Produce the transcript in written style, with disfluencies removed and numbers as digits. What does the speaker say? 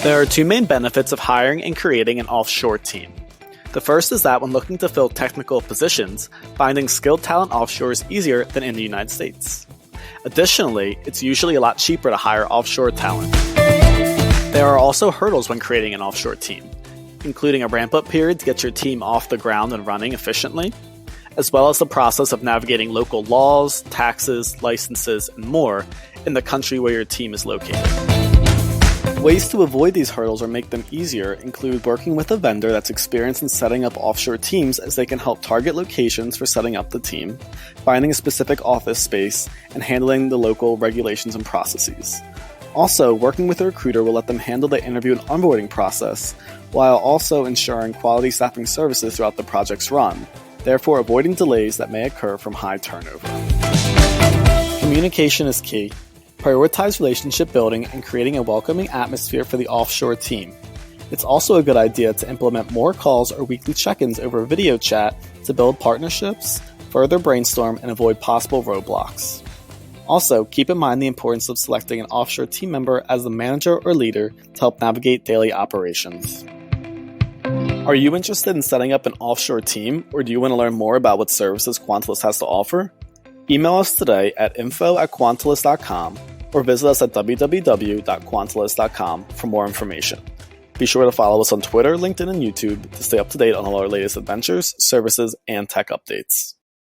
There are two main benefits of hiring and creating an offshore team. The first is that when looking to fill technical positions, finding skilled talent offshore is easier than in the United States. Additionally, it's usually a lot cheaper to hire offshore talent. There are also hurdles when creating an offshore team, including a ramp-up period to get your team off the ground and running efficiently, as well as the process of navigating local laws, taxes, licenses, and more in the country where your team is located. Ways to avoid these hurdles or make them easier include working with a vendor that's experienced in setting up offshore teams, as they can help target locations for setting up the team, finding a specific office space, and handling the local regulations and processes. Also, working with a recruiter will let them handle the interview and onboarding process, while also ensuring quality staffing services throughout the project's run, therefore avoiding delays that may occur from high turnover. Communication is key. Prioritize relationship building and creating a welcoming atmosphere for the offshore team. It's also a good idea to implement more calls or weekly check-ins over video chat to build partnerships, further brainstorm, and avoid possible roadblocks. Also, keep in mind the importance of selecting an offshore team member as the manager or leader to help navigate daily operations. Are you interested in setting up an offshore team, or do you want to learn more about what services Quantalyst has to offer? Email us today at info@quantalyst.com or visit us at www.quantalyst.com for more information. Be sure to follow us on Twitter, LinkedIn, and YouTube to stay up to date on all our latest adventures, services, and tech updates.